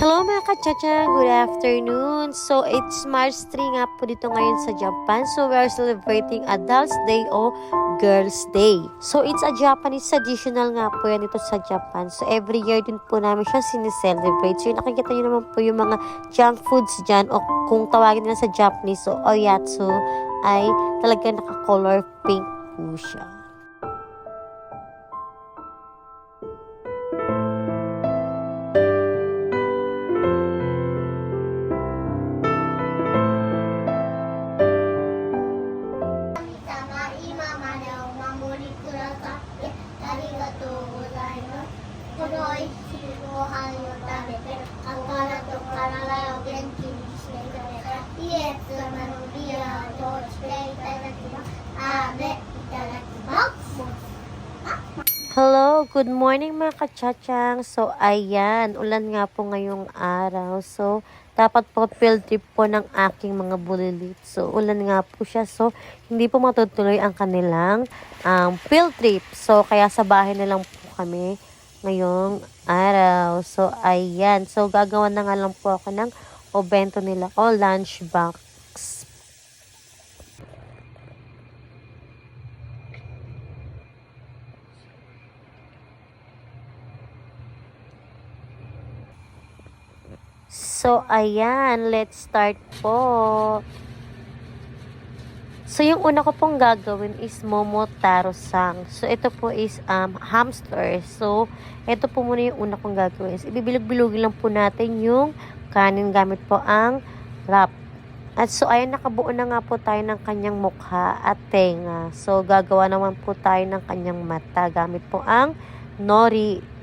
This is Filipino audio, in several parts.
Hello mga kachacha, good afternoon. So it's March 3 nga po dito ngayon sa Japan. So we are celebrating Adults Day o Girls Day. So it's a Japanese traditional nga po yan dito sa Japan. So every year din po namin siya sineselebrate. So yung nakikita nyo naman po yung mga junk foods dyan o kung tawagin nila sa Japanese so oyatsu ay talaga naka-color pink po siya. Hello, good morning mga kachachang. So, ayan, ulan nga po ngayong araw. So, dapat po field trip po ng aking mga bulilit. So, ulan nga po siya. So, hindi po matutuloy ang kanilang field trip. So, kaya sa bahay na lang po kami ngayong araw. So, ayan. So, gagawa na nga lang po ako ng obento nila o lunch box. So, ayan. Let's start po. So, yung una ko pong gagawin is Momotaro-sang. So, ito po is hamster. So, ito po muna yung una kong gagawin. So, ibibilog-bilogin lang po natin yung kanin gamit po ang wrap. At so, ayan, nakabuo na nga po tayo ng kanyang mukha at tenga. So, gagawa naman po tayo ng kanyang mata gamit po ang nori.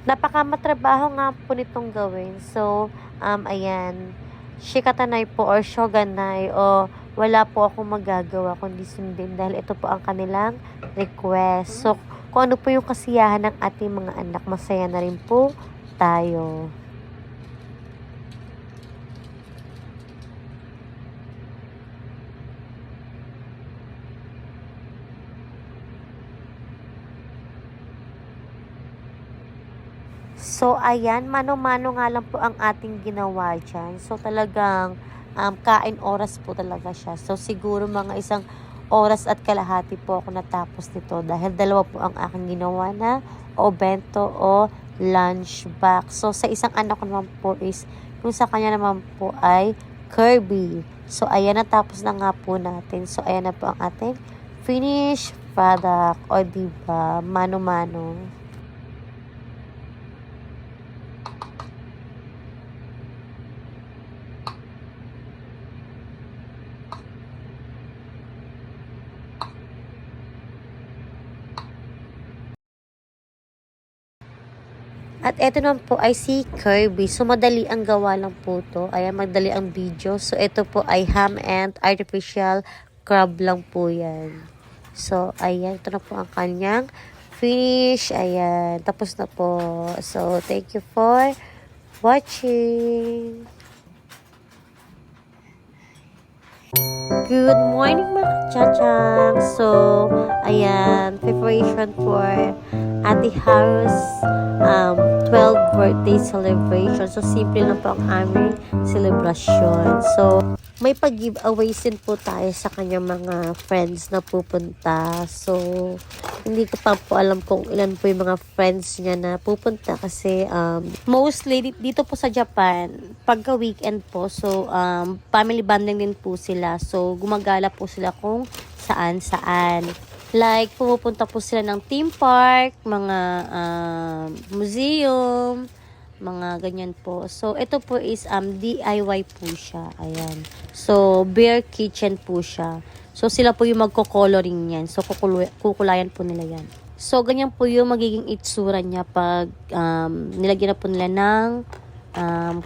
Napakamatrabaho nga po nitong gawin. So, ayan, shikatanay po or shoganay o wala po akong magagawa kundi sundin dahil ito po ang kanilang request. So, kung ano po yung kasiyahan ng ating mga anak, masaya na rin po tayo. So, ayan, mano-mano nga lang po ang ating ginawa dyan. So, talagang kain oras po talaga siya. So, siguro mga isang oras at kalahati po ako natapos nito dahil dalawa po ang aking ginawa na obento o lunch box. So, sa isang anak ko naman po is, yung sa kanya naman po ay Kirby. So, ayan, natapos na nga po natin. So, ayan na po ang ating finished product. O, diba, mano-mano. At eto naman po ay si Kirby. So, madali ang gawa lang po to. Ayan, madali ang video. So, ito po ay ham and artificial crab lang po yan. So, ayan. Ito na po ang kanyang finish. Ayan. Tapos na po. So, thank you for watching. Good morning mga chachang. So, ayan, preparation for Ate Haru's 12th birthday celebration. So, simple lang po ang aming celebration. So, may pag-giveaways din po tayo sa kanyang mga friends na pupunta. So, hindi ko pa po alam kung ilan po yung mga friends niya na pupunta kasi mostly dito po sa Japan, pagka weekend po, so family bonding din po sila. So, gumagala po sila kung saan-saan. Like, pumupunta po sila ng theme park, mga museum, mga ganyan po. So, ito po is DIY po siya. Ayan. So, bear kitchen po siya. So, sila po yung magko-coloring yan. So, kukulayan po nila yan. So, ganyan po yung magiging itsura niya pag nilagyan na po nila ng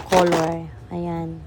color. Ayan.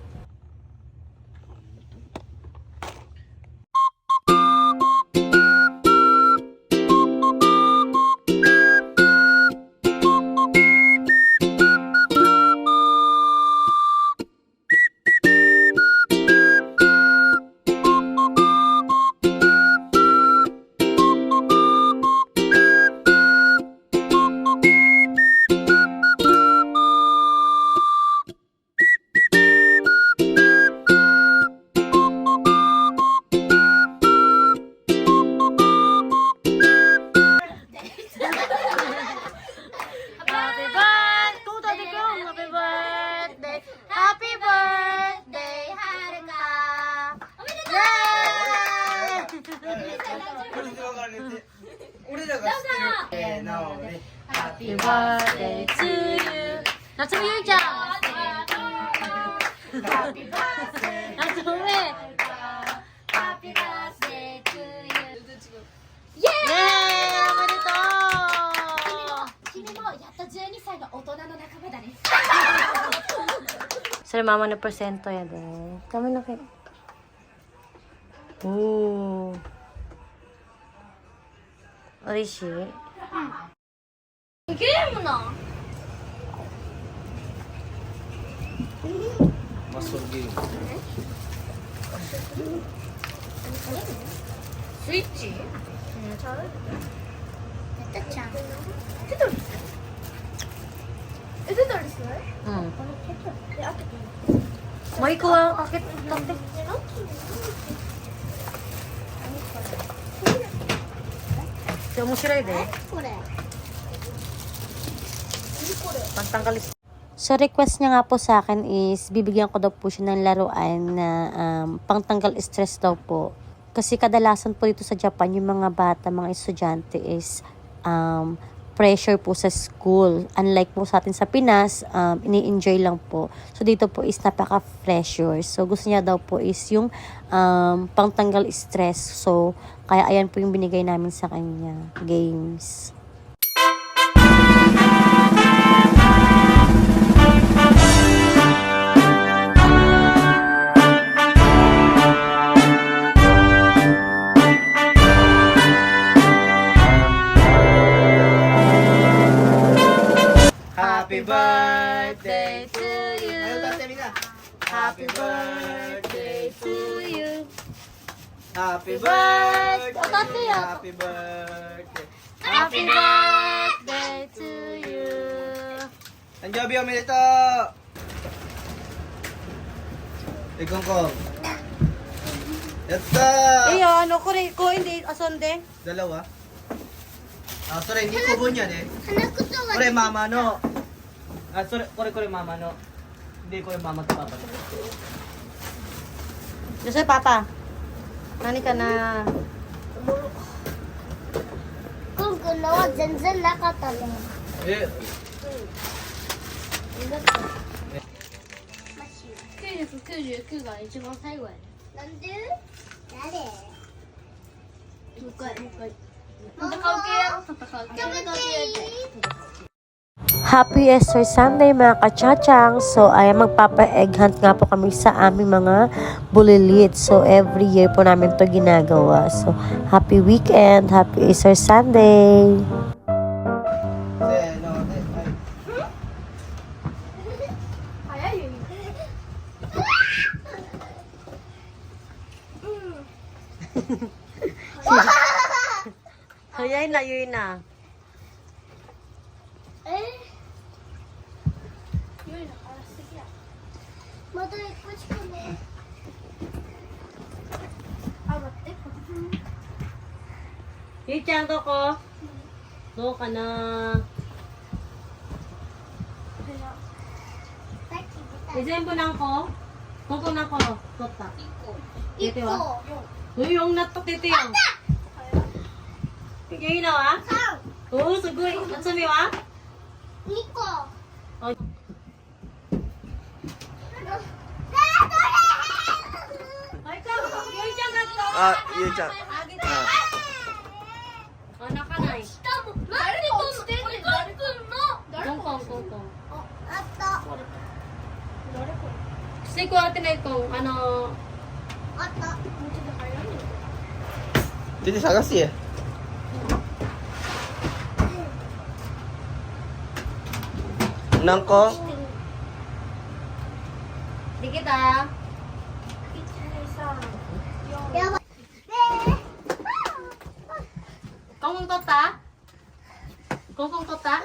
俺らが知ってるなおね Happy birthday to you 夏目ゆいちゃん Happy birthday 夏目 Happy birthday to you イエーイおめでと君もやっと12歳の大人の仲間だねうそれママのプレゼントやでダメなけおーおいしいゲームなマッスルゲームスイッチテトちゃんテトリステトリスうんで、あともう一個は開け取って面白いでこれpantanggalis. So, request niya nga po sa akin is, bibigyan ko daw po siya ng laruan na pangtanggal stress daw po. Kasi kadalasan po dito sa Japan, yung mga bata, mga estudyante is pressure po sa school. Unlike po sa atin sa Pinas, ini-enjoy lang po. So, dito po is napaka-pressure. So, gusto niya daw po is yung pangtanggal stress. So, kaya ayan po yung binigay namin sa kanya. Games. Happy birthday to you. Ayaw tatali na Happy birthday to you. Happy birthday Tatali ako. Happy birthday Happy birthday to you. Anjobi o Milito Ikong ko Yatta Iyo, ano ko rin ko hindi asonde. Dalawa sorry, hindi ko bunyan eh 鼻くそがこれママのこれママのでこれママとパパの Jose Papa. Nani ka na? くんくんのは全然なかったねえ999が一番最後やねなんで誰もう一回戦う系Happy Easter Sunday mga kachachang. So, ay magpapa-egg hunt nga po kami sa aming mga bulilit. So, every year po namin to ginagawa. So, happy weekend. Happy Easter Sunday. せーのではい早いよHayay na, yun na. ゆいの話すぎやまた一個しかねあ、待ってゆいちゃん、どこどうかなえ、全部何個どこ何個取った一個yung natutito yan. Yung na Oo, sugoy. Natsumi wa? 二個Ay. あゆいちゃんあ泣かない。なんでこんでんねん誰くんのコンコンコンコン。あった誰これ Kasi ko ate na itong ano. あったもうちょっと早いね全然探すや何個 Di kita. やばい Kung tota? Kung tota?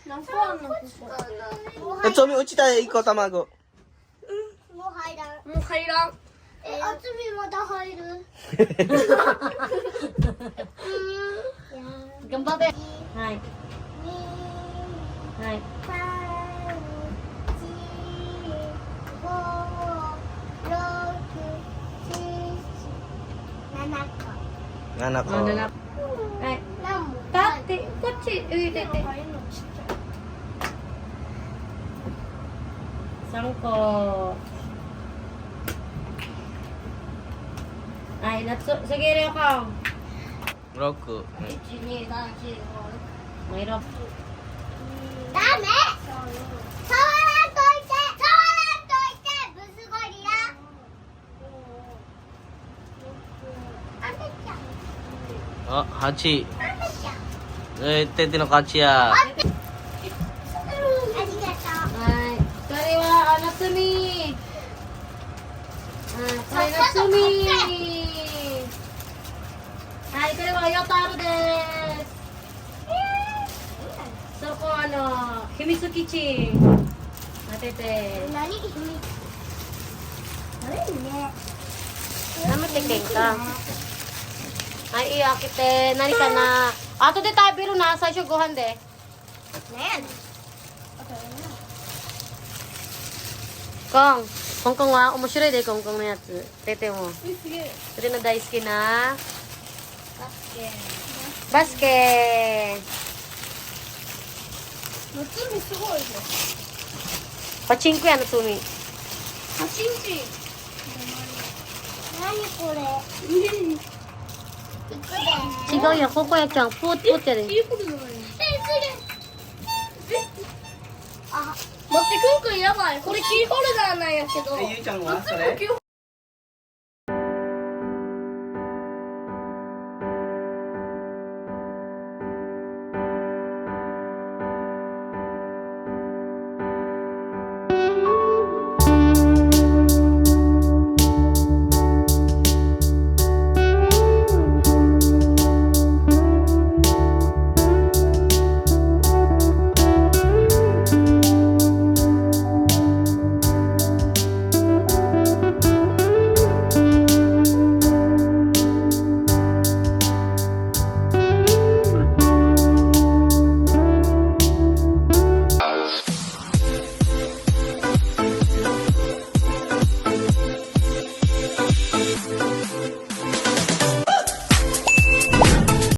何個あんのここつみ落ちた1個卵もう入らんもう入らん。あつみまだ入る頑張って。はい。はい。 7個Ano na? Ay, Sangko. Ay, sige rin ako. 6。 Mayroon. ダメ触らんといてブスゴリラあめちゃんあ、8。あめちゃんてっての勝ちや。ありがとうはい。これは、夏美。これ夏美。はい、これはヨタルです。そこ秘密基地。当てて。何秘密悪いね Namatikeng ka. Ay, iakite. Nani ka na. Ato de tayo biro na. Sa syuguhan de. ね Kong. Kong wa. Umushiray de Kong no yatsu. Tete mo. えすげえ Ito na daisuki na. バスケ Basket. 夏美すごいね Pachinko yan, Natsumi. パチンチ何これ行くで Sigaw yan. Kukuya-chan. Put-put yan eh. いいことないあ、待って今回やばいこれキーホルダーなんやけどゆいちゃんはそれキー